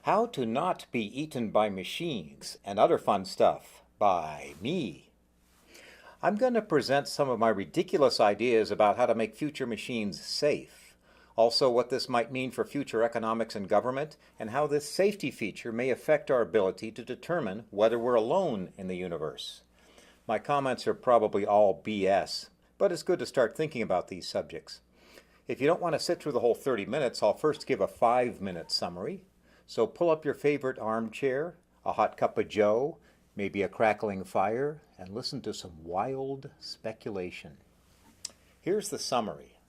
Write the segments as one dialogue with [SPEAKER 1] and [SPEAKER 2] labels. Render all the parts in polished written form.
[SPEAKER 1] How to Not Be Eaten by Machines and Other Fun Stuff by me. I'm going to present some of my ridiculous ideas about how to make future machines safe. Also, what this might mean for future economics and government, and how this safety feature may affect our ability to determine whether we're alone in the universe. My comments are probably all BS, but it's good to start thinking about these subjects. If you don't want to sit through the whole 30 minutes, I'll first give a 5-minute summary. So pull up your favorite armchair, a hot cup of joe, maybe a crackling fire, and listen to some wild speculation. Here's the summary.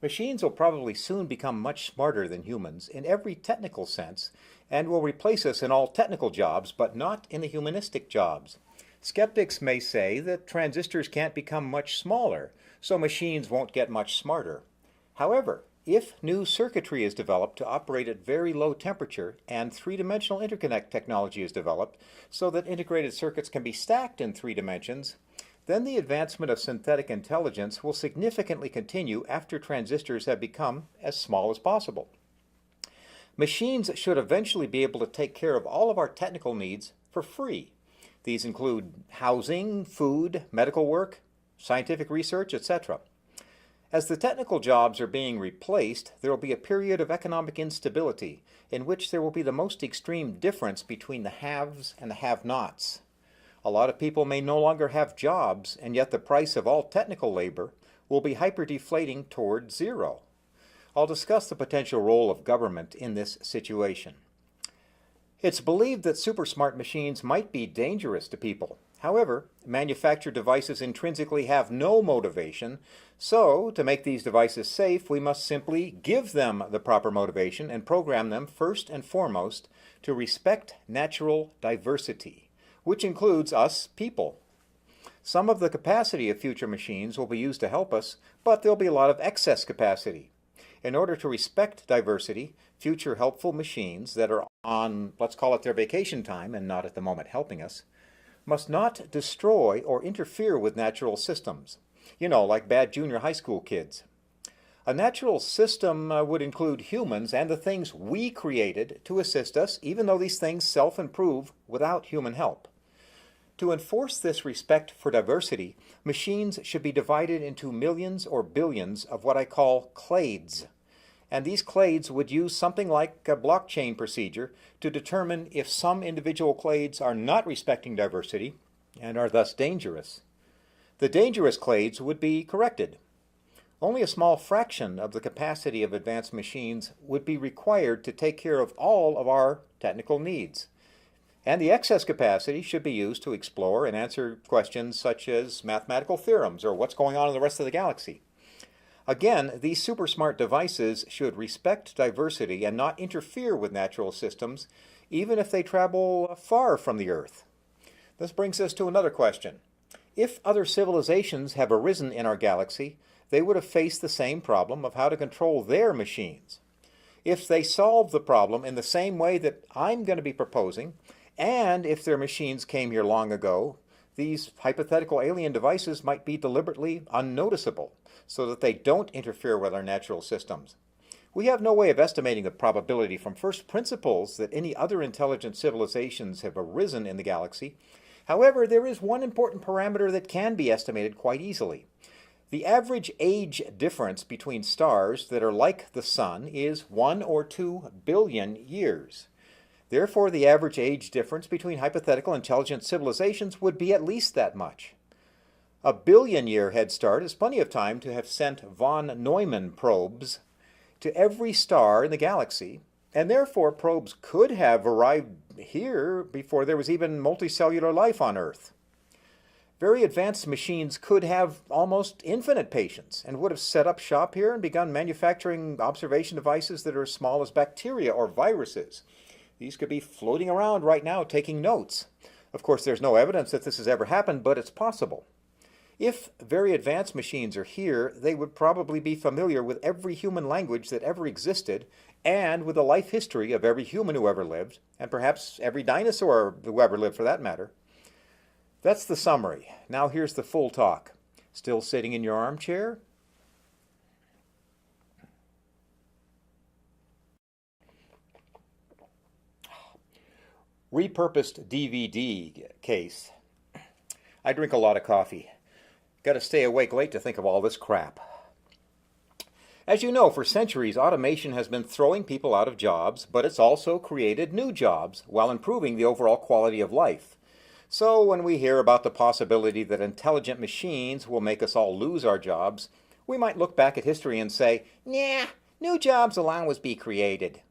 [SPEAKER 1] Machines will probably soon become much smarter than humans in every technical sense and will replace us in all technical jobs, but not in the humanistic jobs. Skeptics may say that transistors can't become much smaller, so machines won't get much smarter. However, if new circuitry is developed to operate at very low temperature and three-dimensional interconnect technology is developed so that integrated circuits can be stacked in 3 dimensions, then the advancement of synthetic intelligence will significantly continue after transistors have become as small as possible. Machines should eventually be able to take care of all of our technical needs for free. These include housing, food, medical work, scientific research, etc. As the technical jobs are being replaced, there will be a period of economic instability in which there will be the most extreme difference between the haves and the have-nots. A lot of people may no longer have jobs, and yet the price of all technical labor will be hyper-deflating toward zero. I'll discuss the potential role of government in this situation. It's believed that super smart machines might be dangerous to people. However, manufactured devices intrinsically have no motivation, so to make these devices safe, we must simply give them the proper motivation and program them first and foremost to respect natural diversity, which includes us people. Some of the capacity of future machines will be used to help us, but there'll be a lot of excess capacity. In order to respect diversity, future helpful machines that are on, let's call it their vacation time and not at the moment helping us, must not destroy or interfere with natural systems. You know, like bad junior high school kids. A natural system would include humans and the things we created to assist us, even though these things self-improve without human help. To enforce this respect for diversity, machines should be divided into millions or billions of what I call clades. And these clades would use something like a blockchain procedure to determine if some individual clades are not respecting diversity and are thus dangerous. The dangerous clades would be corrected. Only a small fraction of the capacity of advanced machines would be required to take care of all of our technical needs. And the excess capacity should be used to explore and answer questions such as mathematical theorems or what's going on in the rest of the galaxy. Again, these super smart devices should respect diversity and not interfere with natural systems, even if they travel far from the Earth. This brings us to another question. If other civilizations have arisen in our galaxy, they would have faced the same problem of how to control their machines. If they solve the problem in the same way that I'm going to be proposing, and if their machines came here long ago, these hypothetical alien devices might be deliberately unnoticeable so that they don't interfere with our natural systems. We have no way of estimating the probability from first principles that any other intelligent civilizations have arisen in the galaxy. However, there is one important parameter that can be estimated quite easily. The average age difference between stars that are like the Sun is 1 or 2 billion years. Therefore, the average age difference between hypothetical intelligent civilizations would be at least that much. A billion-year head start is plenty of time to have sent von Neumann probes to every star in the galaxy, and therefore probes could have arrived here before there was even multicellular life on Earth. Very advanced machines could have almost infinite patience and would have set up shop here and begun manufacturing observation devices that are as small as bacteria or viruses. These could be floating around right now taking notes. Of course, there's no evidence that this has ever happened, but it's possible. If very advanced machines are here, they would probably be familiar with every human language that ever existed and with the life history of every human who ever lived, and perhaps every dinosaur who ever lived for that matter. That's the summary. Now here's the full talk. Still sitting in your armchair? repurposed DVD case. I drink a lot of coffee. Got to stay awake late to think of all this crap. As you know, for centuries, automation has been throwing people out of jobs, but it's also created new jobs while improving the overall quality of life. So when we hear about the possibility that intelligent machines will make us all lose our jobs, we might look back at history and say, "Nah, new jobs will always be created."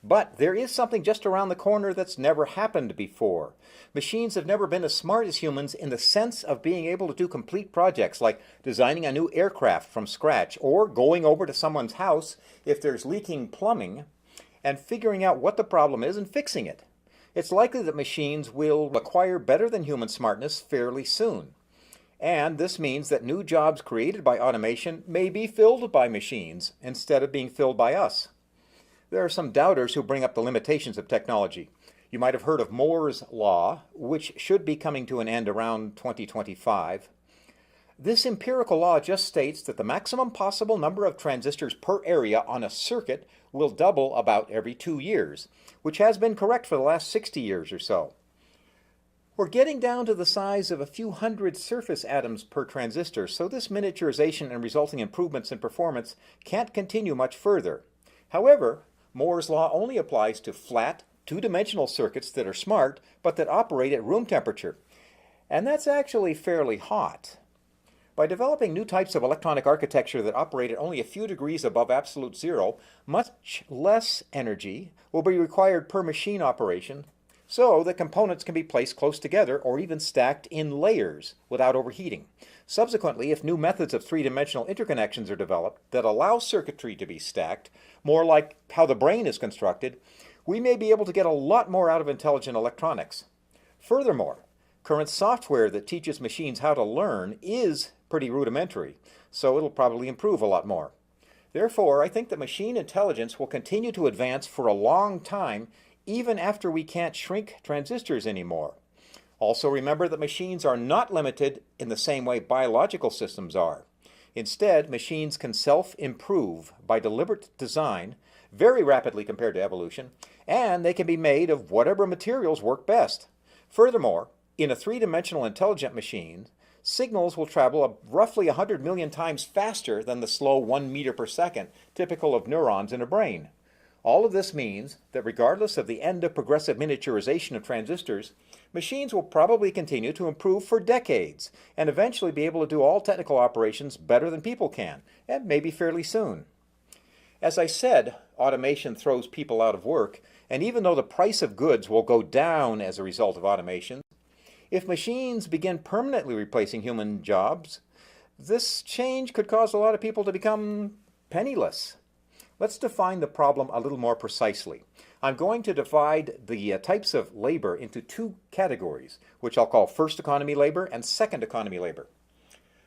[SPEAKER 1] But there is something just around the corner that's never happened before. Machines have never been as smart as humans in the sense of being able to do complete projects like designing a new aircraft from scratch or going over to someone's house if there's leaking plumbing and figuring out what the problem is and fixing it. It's likely that machines will acquire better than human smartness fairly soon. And this means that new jobs created by automation may be filled by machines instead of being filled by us. There are some doubters who bring up the limitations of technology. You might have heard of Moore's Law, which should be coming to an end around 2025. This empirical law just states that the maximum possible number of transistors per area on a circuit will double about every 2 years, which has been correct for the last 60 years or so. We're getting down to the size of a few hundred surface atoms per transistor, so this miniaturization and resulting improvements in performance can't continue much further. However, Moore's law only applies to flat, two-dimensional circuits that are smart, but that operate at room temperature. And that's actually fairly hot. By developing new types of electronic architecture that operate at only a few degrees above absolute zero, much less energy will be required per machine operation, so that components can be placed close together or even stacked in layers without overheating. Subsequently, if new methods of three-dimensional interconnections are developed that allow circuitry to be stacked, more like how the brain is constructed, we may be able to get a lot more out of intelligent electronics. Furthermore, current software that teaches machines how to learn is pretty rudimentary, so it'll probably improve a lot more. Therefore, I think that machine intelligence will continue to advance for a long time, even after we can't shrink transistors anymore. Also remember that machines are not limited in the same way biological systems are. Instead, machines can self-improve by deliberate design, very rapidly compared to evolution, and they can be made of whatever materials work best. Furthermore, in a three-dimensional intelligent machine, signals will travel roughly 100 million times faster than the slow 1 meter per second typical of neurons in a brain. All of this means that regardless of the end of progressive miniaturization of transistors, machines will probably continue to improve for decades and eventually be able to do all technical operations better than people can, and maybe fairly soon. As I said, automation throws people out of work, and even though the price of goods will go down as a result of automation, if machines begin permanently replacing human jobs, this change could cause a lot of people to become penniless. Let's define the problem a little more precisely. I'm going to divide the types of labor into two categories, which I'll call first economy labor and second economy labor.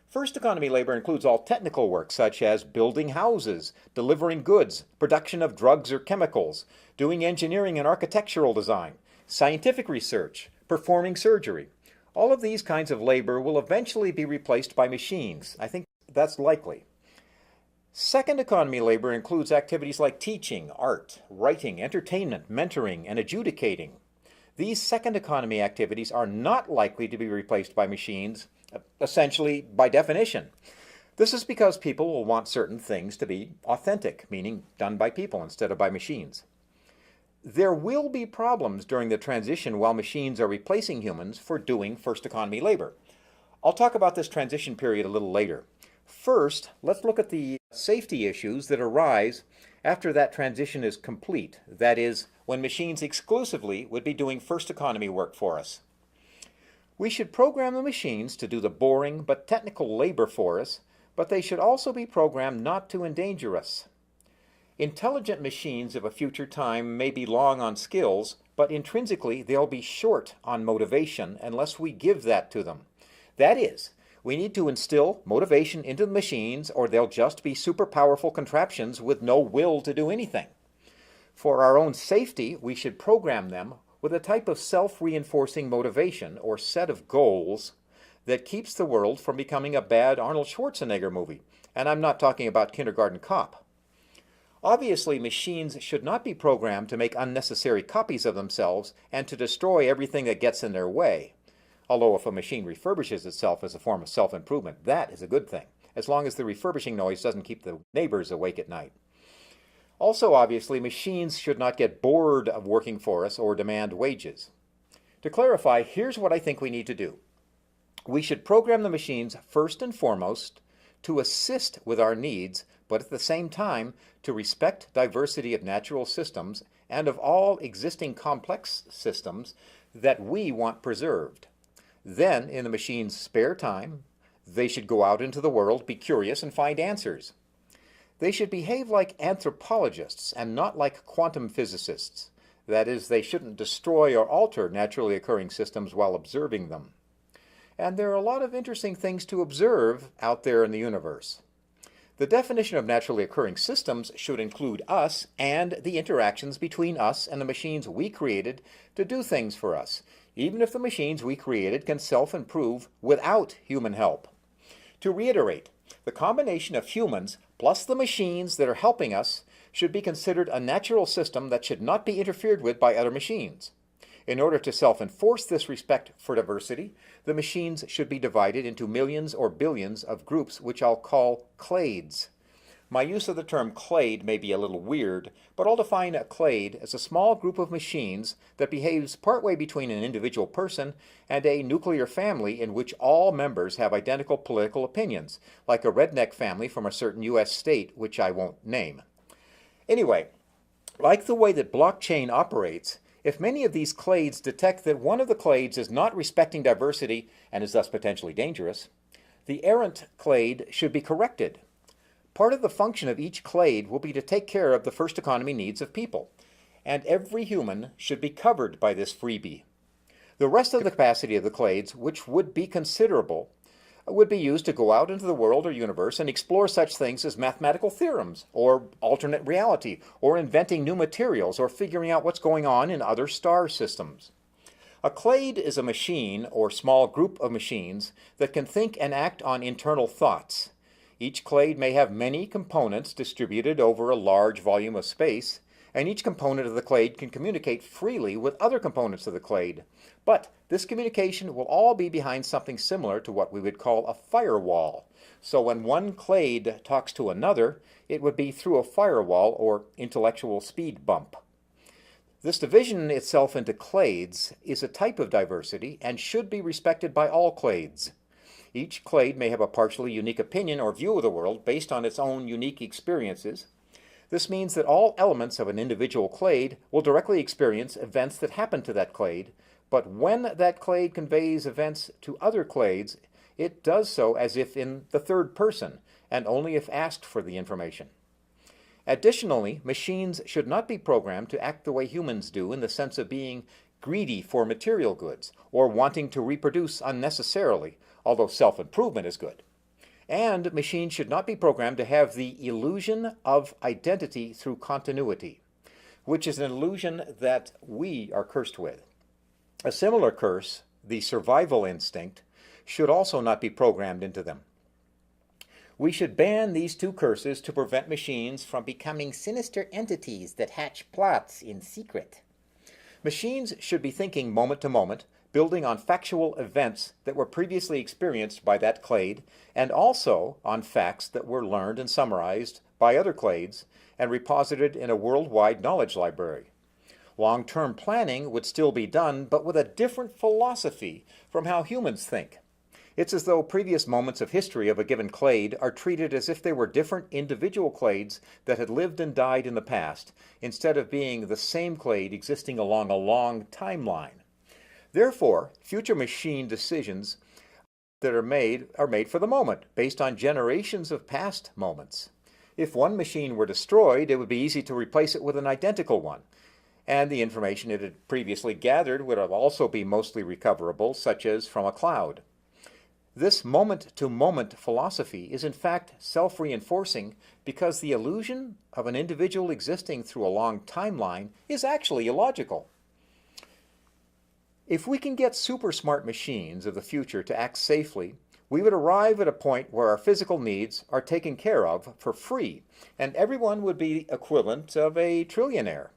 [SPEAKER 1] First economy labor includes all technical work such as building houses, delivering goods, production of drugs or chemicals, doing engineering and architectural design, scientific research, performing surgery. All of these kinds of labor will eventually be replaced by machines. I think that's likely. Second economy labor includes activities like teaching, art, writing, entertainment, mentoring, and adjudicating. These second economy activities are not likely to be replaced by machines, essentially by definition. This is because people will want certain things to be authentic, meaning done by people instead of by machines. There will be problems during the transition while machines are replacing humans for doing first economy labor. I'll talk about this transition period a little later. First, let's look at the safety issues that arise after that transition is complete, that is, when machines exclusively would be doing first economy work for us. We should program the machines to do the boring but technical labor for us, but they should also be programmed not to endanger us. Intelligent machines of a future time may be long on skills, but intrinsically they'll be short on motivation unless we give that to them. That is, we need to instill motivation into the machines or they'll just be super powerful contraptions with no will to do anything. For our own safety, we should program them with a type of self-reinforcing motivation or set of goals that keeps the world from becoming a bad Arnold Schwarzenegger movie. And I'm not talking about Kindergarten Cop. Obviously, machines should not be programmed to make unnecessary copies of themselves and to destroy everything that gets in their way. Although if a machine refurbishes itself as a form of self-improvement, that is a good thing, as long as the refurbishing noise doesn't keep the neighbors awake at night. Also, obviously, machines should not get bored of working for us or demand wages. To clarify, here's what I think we need to do. We should program the machines first and foremost to assist with our needs, but at the same time to respect diversity of natural systems and of all existing complex systems that we want preserved. Then, in the machine's spare time, they should go out into the world, be curious, and find answers. They should behave like anthropologists and not like quantum physicists. That is, they shouldn't destroy or alter naturally occurring systems while observing them. And there are a lot of interesting things to observe out there in the universe. The definition of naturally occurring systems should include us and the interactions between us and the machines we created to do things for us, even if the machines we created can self-improve without human help. To reiterate, the combination of humans plus the machines that are helping us should be considered a natural system that should not be interfered with by other machines. In order to self-enforce this respect for diversity, the machines should be divided into millions or billions of groups which I'll call clades. My use of the term clade may be a little weird, but I'll define a clade as a small group of machines that behaves partway between an individual person and a nuclear family in which all members have identical political opinions, like a redneck family from a certain U.S. state which I won't name. Anyway, like the way that blockchain operates, if many of these clades detect that one of the clades is not respecting diversity and is thus potentially dangerous, the errant clade should be corrected. Part of the function of each clade will be to take care of the first economy needs of people, and every human should be covered by this freebie. The rest of the capacity of the clades, which would be considerable, would be used to go out into the world or universe and explore such things as mathematical theorems, or alternate reality, or inventing new materials, or figuring out what's going on in other star systems. A clade is a machine, or small group of machines, that can think and act on internal thoughts. Each clade may have many components distributed over a large volume of space, and each component of the clade can communicate freely with other components of the clade. But this communication will all be behind something similar to what we would call a firewall. So when one clade talks to another, it would be through a firewall or intellectual speed bump. This division itself into clades is a type of diversity and should be respected by all clades. Each clade may have a partially unique opinion or view of the world based on its own unique experiences. This means that all elements of an individual clade will directly experience events that happen to that clade, but when that clade conveys events to other clades, it does so as if in the third person, and only if asked for the information. Additionally, machines should not be programmed to act the way humans do in the sense of being greedy for material goods or wanting to reproduce unnecessarily, although self-improvement is good. And machines should not be programmed to have the illusion of identity through continuity, which is an illusion that we are cursed with. A similar curse, the survival instinct, should also not be programmed into them. We should ban these two curses to prevent machines from becoming sinister entities that hatch plots in secret. Machines should be thinking moment to moment, building on factual events that were previously experienced by that clade, and also on facts that were learned and summarized by other clades and reposited in a worldwide knowledge library. Long-term planning would still be done, but with a different philosophy from how humans think. It's as though previous moments of history of a given clade are treated as if they were different individual clades that had lived and died in the past, instead of being the same clade existing along a long timeline. Therefore, future machine decisions that are made for the moment, based on generations of past moments. If one machine were destroyed, it would be easy to replace it with an identical one, and the information it had previously gathered would also be mostly recoverable, such as from a cloud. This moment-to-moment philosophy is in fact self-reinforcing because the illusion of an individual existing through a long timeline is actually illogical. If we can get super smart machines of the future to act safely, we would arrive at a point where our physical needs are taken care of for free, and everyone would be equivalent of a trillionaire.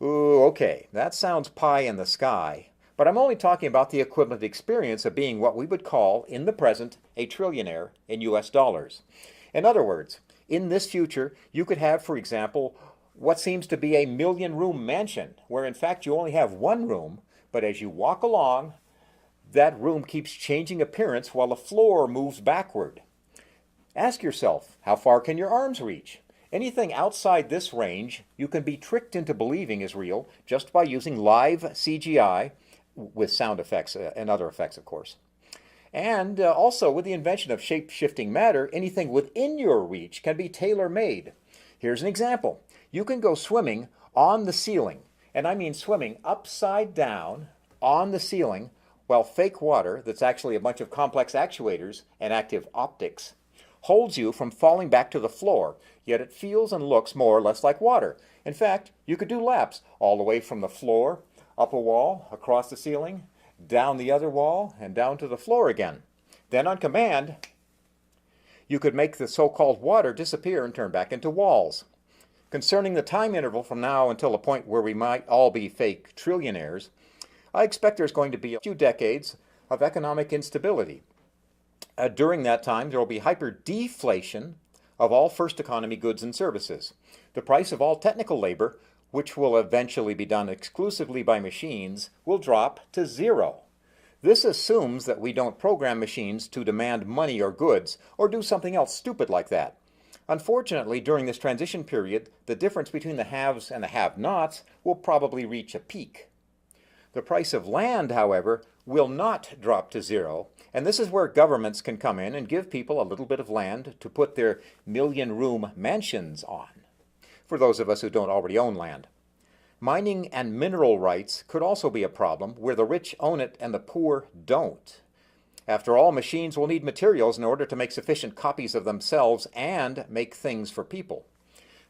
[SPEAKER 1] Ooh, okay, that sounds pie in the sky, but I'm only talking about the equivalent experience of being what we would call, in the present, a trillionaire in US dollars. In other words, in this future, you could have, for example, what seems to be a million-room mansion, where in fact you only have one room, but as you walk along, that room keeps changing appearance while the floor moves backward. Ask yourself, how far can your arms reach? Anything outside this range, you can be tricked into believing is real just by using live CGI, with sound effects and other effects, of course. And also, with the invention of shape-shifting matter, anything within your reach can be tailor-made. Here's an example. You can go swimming on the ceiling, and I mean swimming upside down on the ceiling, while fake water, that's actually a bunch of complex actuators and active optics, holds you from falling back to the floor, yet it feels and looks more or less like water. In fact, you could do laps all the way from the floor, up a wall, across the ceiling, down the other wall, and down to the floor again. Then on command, you could make the so-called water disappear and turn back into walls. Concerning the time interval from now until the point where we might all be fake trillionaires, I expect there's going to be a few decades of economic instability. During that time, there will be hyper-deflation of all first economy goods and services. The price of all technical labor, which will eventually be done exclusively by machines, will drop to zero. This assumes that we don't program machines to demand money or goods, or do something else stupid like that. Unfortunately, during this transition period, the difference between the haves and the have-nots will probably reach a peak. The price of land, however, will not drop to zero, and this is where governments can come in and give people a little bit of land to put their million-room mansions on, for those of us who don't already own land. Mining and mineral rights could also be a problem, where the rich own it and the poor don't. After all, machines will need materials in order to make sufficient copies of themselves and make things for people.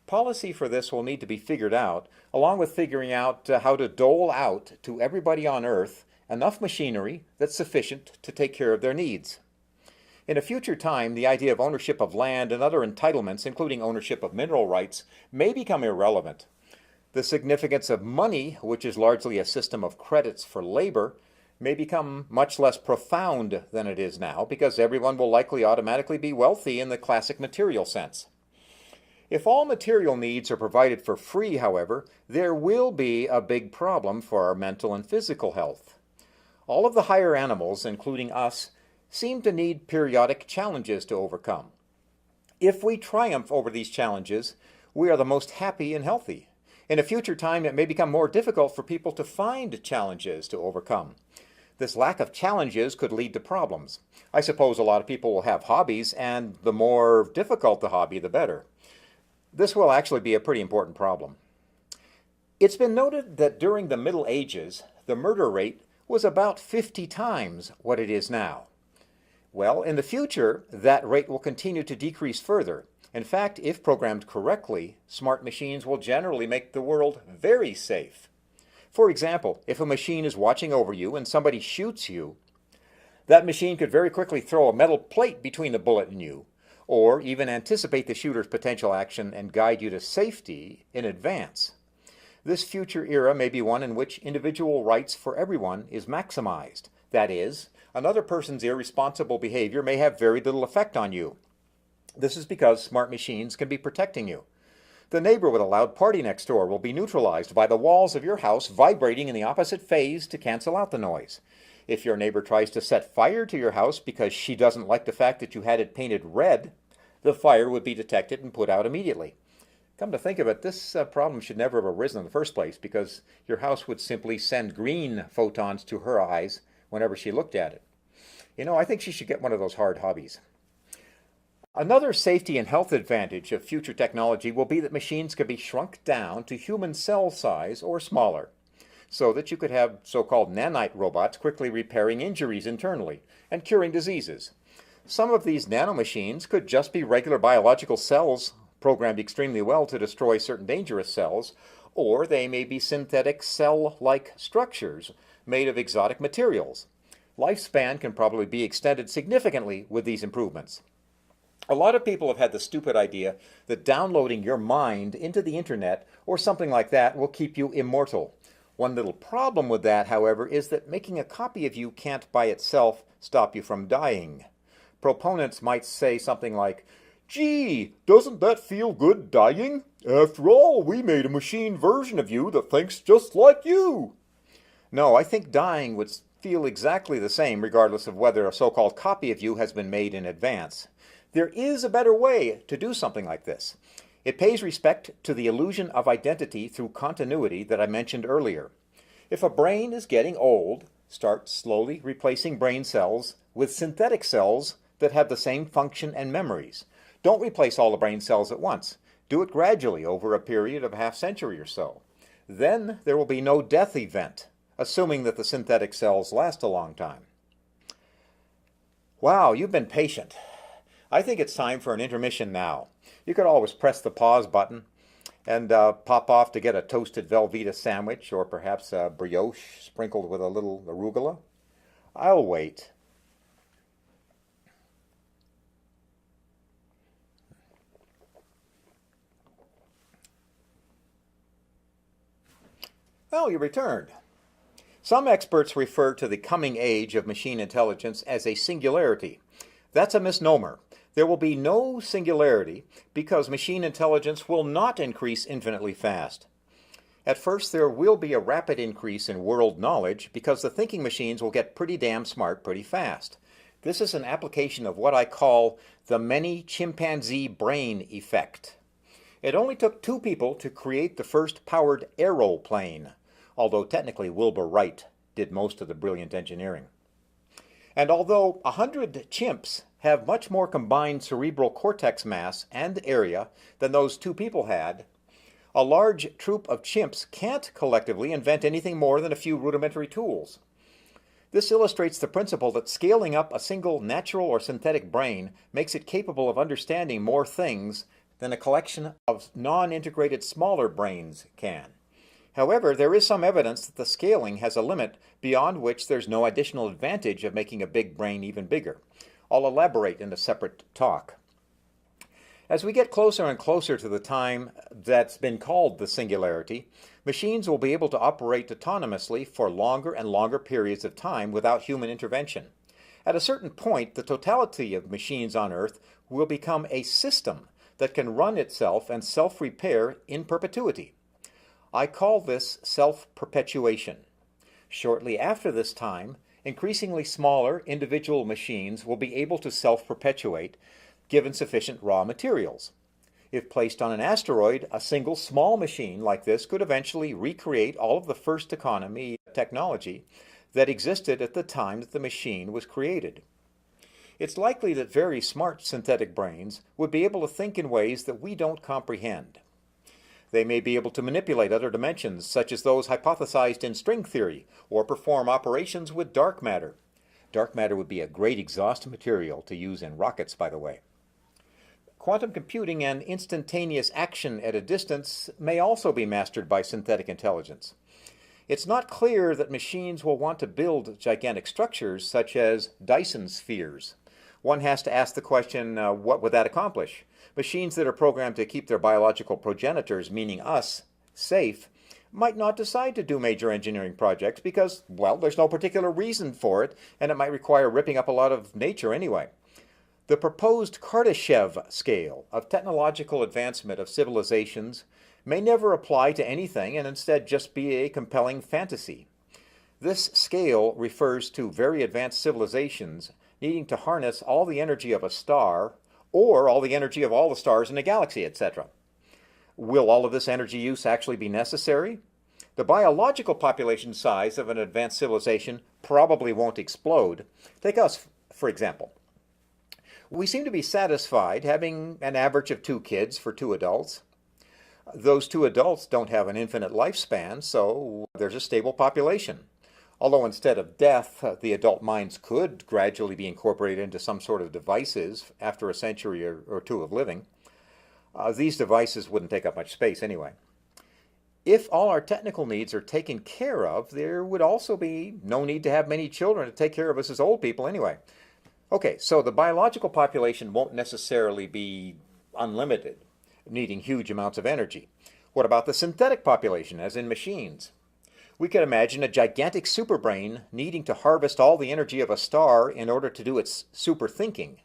[SPEAKER 1] Policy for this will need to be figured out, along with figuring out how to dole out to everybody on Earth enough machinery that's sufficient to take care of their needs. In a future time, the idea of ownership of land and other entitlements, including ownership of mineral rights, may become irrelevant. The significance of money, which is largely a system of credits for labor, may become much less profound than it is now, because everyone will likely automatically be wealthy in the classic material sense. If all material needs are provided for free, however, there will be a big problem for our mental and physical health. All of the higher animals, including us, seem to need periodic challenges to overcome. If we triumph over these challenges, we are the most happy and healthy. In a future time, it may become more difficult for people to find challenges to overcome. This lack of challenges could lead to problems. I suppose a lot of people will have hobbies, and the more difficult the hobby, the better. This will actually be a pretty important problem. It's been noted that during the Middle Ages, the murder rate was about 50 times what it is now. Well, in the future, that rate will continue to decrease further. In fact, if programmed correctly, smart machines will generally make the world very safe. For example, if a machine is watching over you and somebody shoots you, that machine could very quickly throw a metal plate between the bullet and you, or even anticipate the shooter's potential action and guide you to safety in advance. This future era may be one in which individual rights for everyone is maximized. That is, another person's irresponsible behavior may have very little effect on you. This is because smart machines can be protecting you. The neighbor with a loud party next door will be neutralized by the walls of your house vibrating in the opposite phase to cancel out the noise. If your neighbor tries to set fire to your house because she doesn't like the fact that you had it painted red, the fire would be detected and put out immediately. Come to think of it, this problem should never have arisen in the first place, because your house would simply send green photons to her eyes whenever she looked at it. You know, I think she should get one of those hard hobbies. Another safety and health advantage of future technology will be that machines can be shrunk down to human cell size or smaller, so that you could have so-called nanite robots quickly repairing injuries internally and curing diseases. Some of these nanomachines could just be regular biological cells programmed extremely well to destroy certain dangerous cells, or they may be synthetic cell-like structures made of exotic materials. Lifespan can probably be extended significantly with these improvements. A lot of people have had the stupid idea that downloading your mind into the internet or something like that will keep you immortal. One little problem with that, however, is that making a copy of you can't by itself stop you from dying. Proponents might say something like, "Gee, doesn't that feel good dying? After all, we made a machine version of you that thinks just like you." No, I think dying would feel exactly the same regardless of whether a so-called copy of you has been made in advance. There is a better way to do something like this. It pays respect to the illusion of identity through continuity that I mentioned earlier. If a brain is getting old, start slowly replacing brain cells with synthetic cells that have the same function and memories. Don't replace all the brain cells at once. Do it gradually over a period of a half-century or so. Then there will be no death event, assuming that the synthetic cells last a long time. Wow, you've been patient. I think it's time for an intermission now. You could always press the pause button and pop off to get a toasted Velveeta sandwich or perhaps a brioche sprinkled with a little arugula. I'll wait. Well, you returned. Some experts refer to the coming age of machine intelligence as a singularity. That's a misnomer. There will be no singularity because machine intelligence will not increase infinitely fast. At first, there will be a rapid increase in world knowledge because the thinking machines will get pretty damn smart pretty fast. This is an application of what I call the many chimpanzee brain effect. It only took 2 people to create the first powered aeroplane, although technically Wilbur Wright did most of the brilliant engineering. And although 100 chimps have much more combined cerebral cortex mass and area than those 2 people had, a large troop of chimps can't collectively invent anything more than a few rudimentary tools. This illustrates the principle that scaling up a single natural or synthetic brain makes it capable of understanding more things than a collection of non-integrated smaller brains can. However, there is some evidence that the scaling has a limit beyond which there's no additional advantage of making a big brain even bigger. I'll elaborate in a separate talk. As we get closer and closer to the time that's been called the singularity, machines will be able to operate autonomously for longer and longer periods of time without human intervention. At a certain point, the totality of machines on Earth will become a system that can run itself and self-repair in perpetuity. I call this self-perpetuation. Shortly after this time, increasingly smaller individual machines will be able to self-perpetuate given sufficient raw materials. If placed on an asteroid, a single small machine like this could eventually recreate all of the first economy technology that existed at the time that the machine was created. It's likely that very smart synthetic brains would be able to think in ways that we don't comprehend. They may be able to manipulate other dimensions, such as those hypothesized in string theory, or perform operations with dark matter. Dark matter would be a great exhaust material to use in rockets, by the way. Quantum computing and instantaneous action at a distance may also be mastered by synthetic intelligence. It's not clear that machines will want to build gigantic structures such as Dyson Spheres. One has to ask the question, what would that accomplish? Machines that are programmed to keep their biological progenitors, meaning us, safe, might not decide to do major engineering projects because, well, there's no particular reason for it, and it might require ripping up a lot of nature anyway. The proposed Kardashev Scale of technological advancement of civilizations may never apply to anything and instead just be a compelling fantasy. This scale refers to very advanced civilizations needing to harness all the energy of a star or all the energy of all the stars in a galaxy, etc. Will all of this energy use actually be necessary? The biological population size of an advanced civilization probably won't explode. Take us, for example. We seem to be satisfied having an average of 2 kids for 2 adults. Those 2 adults don't have an infinite lifespan, so there's a stable population. Although instead of death, the adult minds could gradually be incorporated into some sort of devices after a century or 2 of living. These devices wouldn't take up much space anyway. If all our technical needs are taken care of, there would also be no need to have many children to take care of us as old people anyway. Okay, so the biological population won't necessarily be unlimited, needing huge amounts of energy. What about the synthetic population, as in machines? We could imagine a gigantic superbrain needing to harvest all the energy of a star in order to do its super thinking.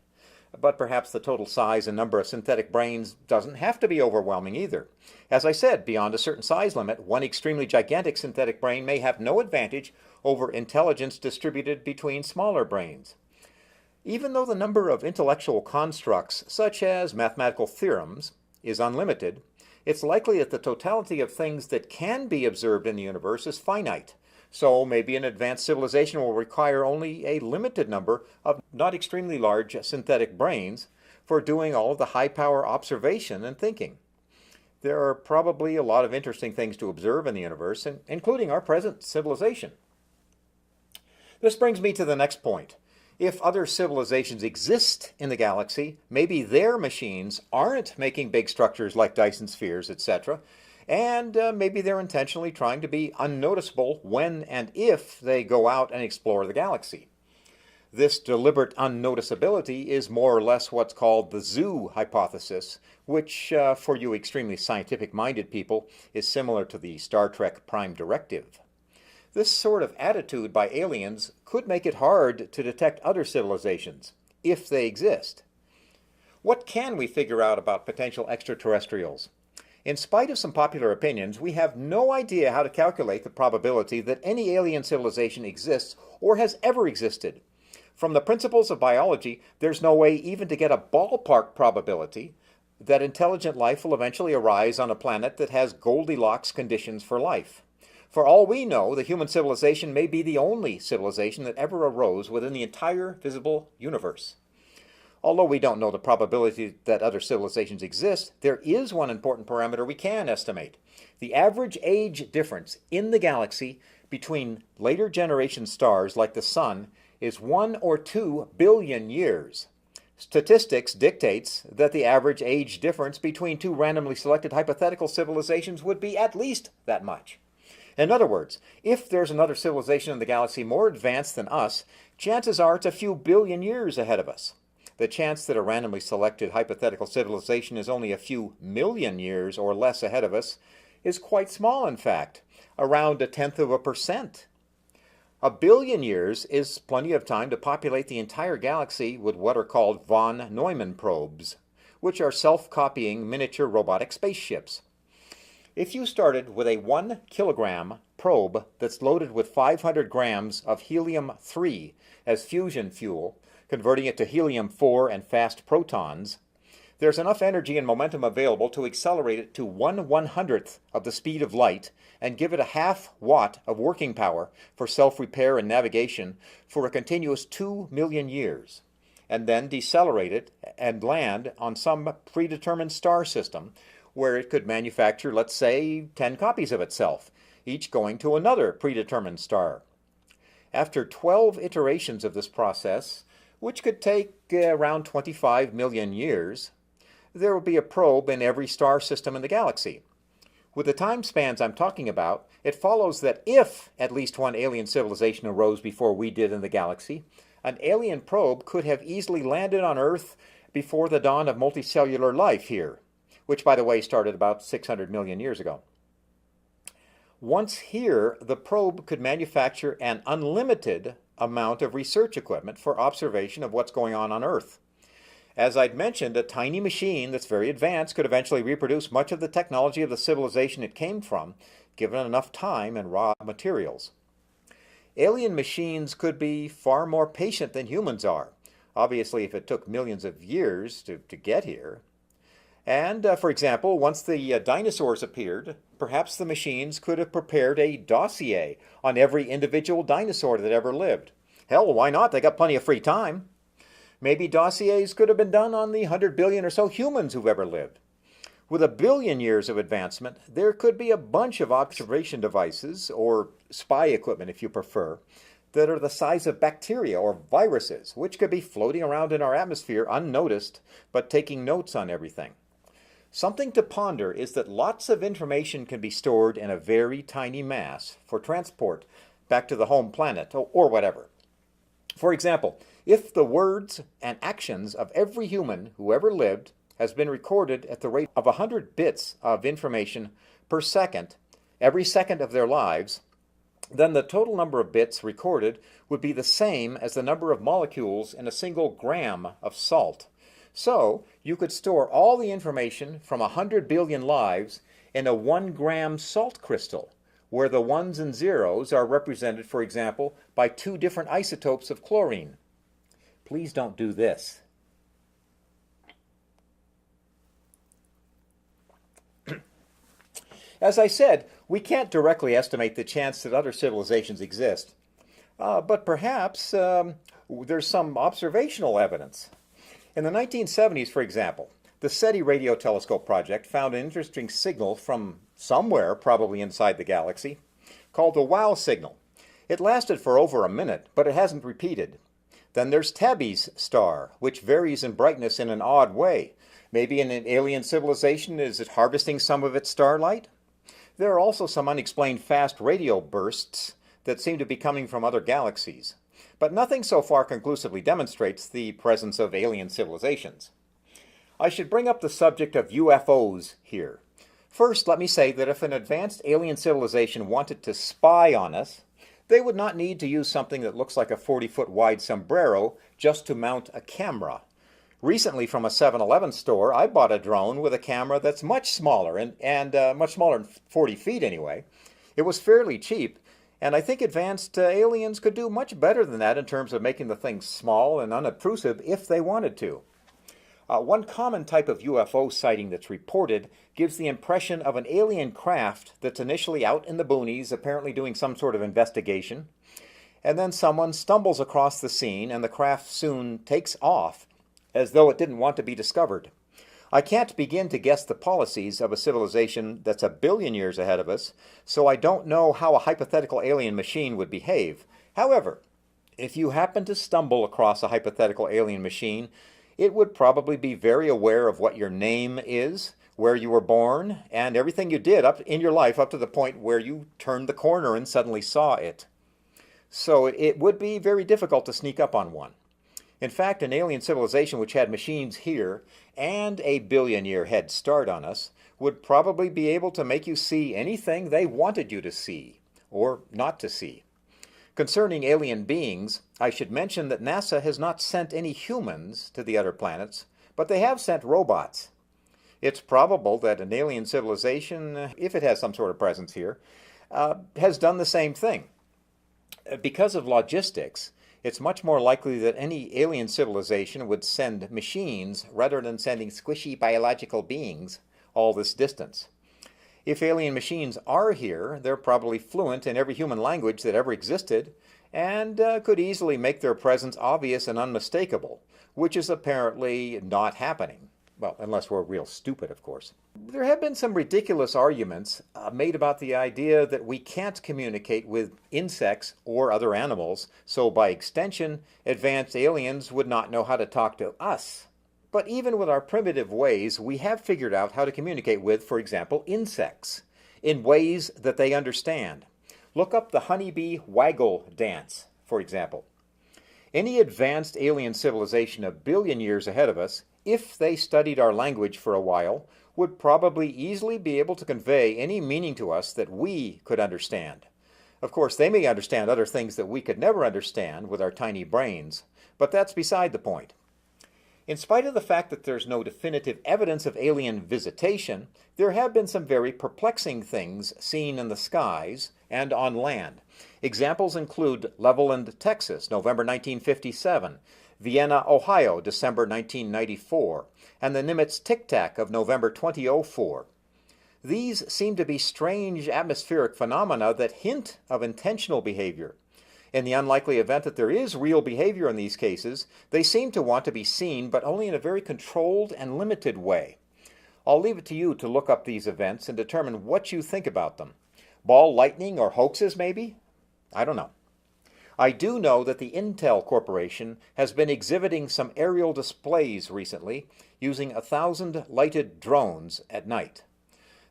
[SPEAKER 1] But perhaps the total size and number of synthetic brains doesn't have to be overwhelming either. As I said, beyond a certain size limit, one extremely gigantic synthetic brain may have no advantage over intelligence distributed between smaller brains. Even though the number of intellectual constructs, such as mathematical theorems, is unlimited, it's likely that the totality of things that can be observed in the universe is finite. So maybe an advanced civilization will require only a limited number of not extremely large synthetic brains for doing all of the high-power observation and thinking. There are probably a lot of interesting things to observe in the universe, including our present civilization. This brings me to the next point. If other civilizations exist in the galaxy, maybe their machines aren't making big structures like Dyson Spheres, etc., and maybe they're intentionally trying to be unnoticeable when and if they go out and explore the galaxy. This deliberate unnoticeability is more or less what's called the zoo hypothesis, which, for you extremely scientific-minded people, is similar to the Star Trek Prime Directive. This sort of attitude by aliens could make it hard to detect other civilizations, if they exist. What can we figure out about potential extraterrestrials? In spite of some popular opinions, we have no idea how to calculate the probability that any alien civilization exists or has ever existed. From the principles of biology, there's no way even to get a ballpark probability that intelligent life will eventually arise on a planet that has Goldilocks conditions for life. For all we know, the human civilization may be the only civilization that ever arose within the entire visible universe. Although we don't know the probability that other civilizations exist, there is one important parameter we can estimate. The average age difference in the galaxy between later generation stars like the Sun is 1 or 2 billion years. Statistics dictates that the average age difference between two randomly selected hypothetical civilizations would be at least that much. In other words, if there's another civilization in the galaxy more advanced than us, chances are it's a few billion years ahead of us. The chance that a randomly selected hypothetical civilization is only a few million years or less ahead of us is quite small, in fact, around 0.1%. A billion years is plenty of time to populate the entire galaxy with what are called von Neumann probes, which are self-copying miniature robotic spaceships. If you started with a 1 kilogram probe that's loaded with 500 grams of helium-3 as fusion fuel, converting it to helium-4 and fast protons, there's enough energy and momentum available to accelerate it to 1/100th of the speed of light and give it a half watt of working power for self-repair and navigation for a continuous 2 million years, and then decelerate it and land on some predetermined star system where it could manufacture, let's say, 10 copies of itself, each going to another predetermined star. After 12 iterations of this process, which could take around 25 million years, there will be a probe in every star system in the galaxy. With the time spans I'm talking about, it follows that if at least one alien civilization arose before we did in the galaxy, an alien probe could have easily landed on Earth before the dawn of multicellular life here, which, by the way, started about 600 million years ago. Once here, the probe could manufacture an unlimited amount of research equipment for observation of what's going on Earth. As I'd mentioned, a tiny machine that's very advanced could eventually reproduce much of the technology of the civilization it came from, given enough time and raw materials. Alien machines could be far more patient than humans are, obviously if it took millions of years to get here. And, for example, once the dinosaurs appeared, perhaps the machines could have prepared a dossier on every individual dinosaur that ever lived. Hell, why not? They got plenty of free time. Maybe dossiers could have been done on the 100 billion or so humans who've ever lived. With 1 billion years of advancement, there could be a bunch of observation devices, or spy equipment if you prefer, that are the size of bacteria or viruses, which could be floating around in our atmosphere unnoticed, but taking notes on everything. Something to ponder is that lots of information can be stored in a very tiny mass for transport back to the home planet or whatever. For example, if the words and actions of every human who ever lived has been recorded at the rate of 100 bits of information per second, every second of their lives, then the total number of bits recorded would be the same as the number of molecules in a single gram of salt. So, you could store all the information from 100 billion lives in a 1-gram salt crystal, where the ones and zeros are represented, for example, by 2 different isotopes of chlorine. Please don't do this. As I said, we can't directly estimate the chance that other civilizations exist, but perhaps there's some observational evidence. In the 1970s, for example, the SETI radio telescope project found an interesting signal from somewhere, probably inside the galaxy, called the WOW signal. It lasted for over a minute, but it hasn't repeated. Then there's Tabby's star, which varies in brightness in an odd way. Maybe an alien civilization is harvesting some of its starlight? There are also some unexplained fast radio bursts that seem to be coming from other galaxies. But nothing so far conclusively demonstrates the presence of alien civilizations. I should bring up the subject of UFOs here. First, let me say that if an advanced alien civilization wanted to spy on us, they would not need to use something that looks like a 40-foot wide sombrero just to mount a camera. Recently, from a 7-Eleven store, I bought a drone with a camera that's much smaller, and much smaller than 40 feet anyway. It was fairly cheap, and I think advanced aliens could do much better than that in terms of making the thing small and unobtrusive if they wanted to. One common type of UFO sighting that's reported gives the impression of an alien craft that's initially out in the boonies, apparently doing some sort of investigation, and then someone stumbles across the scene and the craft soon takes off as though it didn't want to be discovered. I can't begin to guess the policies of a civilization that's 1 billion years ahead of us, so I don't know how a hypothetical alien machine would behave. However, if you happen to stumble across a hypothetical alien machine, it would probably be very aware of what your name is, where you were born, and everything you did up in your life up to the point where you turned the corner and suddenly saw it. So it would be very difficult to sneak up on one. In fact, an alien civilization which had machines here and a billion-year head start on us would probably be able to make you see anything they wanted you to see, or not to see. Concerning alien beings, I should mention that NASA has not sent any humans to the other planets, but they have sent robots. It's probable that an alien civilization, if it has some sort of presence here, has done the same thing. Because of logistics, it's much more likely that any alien civilization would send machines rather than sending squishy biological beings all this distance. If alien machines are here, they're probably fluent in every human language that ever existed and could easily make their presence obvious and unmistakable, which is apparently not happening. Well, unless we're real stupid, of course. There have been some ridiculous arguments made about the idea that we can't communicate with insects or other animals, so by extension, advanced aliens would not know how to talk to us. But even with our primitive ways, we have figured out how to communicate with, for example, insects, in ways that they understand. Look up the honeybee Waggle Dance, for example. Any advanced alien civilization 1 billion years ahead of us, if they studied our language for a while, would probably easily be able to convey any meaning to us that we could understand. Of course, they may understand other things that we could never understand with our tiny brains, but that's beside the point. In spite of the fact that there's no definitive evidence of alien visitation, there have been some very perplexing things seen in the skies and on land. Examples include Levelland, Texas, November 1957, Vienna, Ohio, December 1994, and the Nimitz Tic Tac of November 2004. These seem to be strange atmospheric phenomena that hint of intentional behavior. In the unlikely event that there is real behavior in these cases, they seem to want to be seen, but only in a very controlled and limited way. I'll leave it to you to look up these events and determine what you think about them. Ball lightning or hoaxes, maybe? I don't know. I do know that the Intel Corporation has been exhibiting some aerial displays recently using 1,000 lighted drones at night.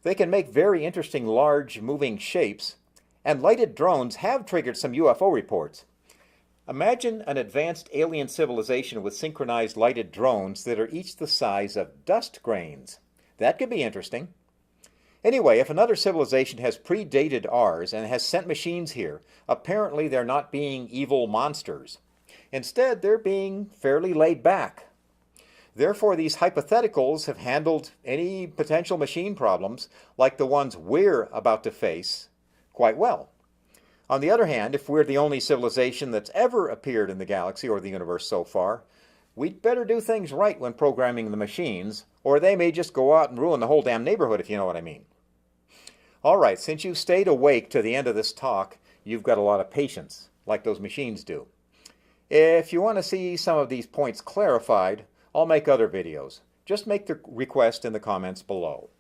[SPEAKER 1] They can make very interesting large moving shapes, and lighted drones have triggered some UFO reports. Imagine an advanced alien civilization with synchronized lighted drones that are each the size of dust grains. That could be interesting. Anyway, if another civilization has predated ours and has sent machines here, apparently they're not being evil monsters. Instead, they're being fairly laid back. Therefore, these hypotheticals have handled any potential machine problems, like the ones we're about to face, quite well. On the other hand, if we're the only civilization that's ever appeared in the galaxy or the universe so far, we'd better do things right when programming the machines, or they may just go out and ruin the whole damn neighborhood, if you know what I mean. All right, since you stayed awake to the end of this talk, you've got a lot of patience, like those machines do. If you want to see some of these points clarified, I'll make other videos. Just make the request in the comments below.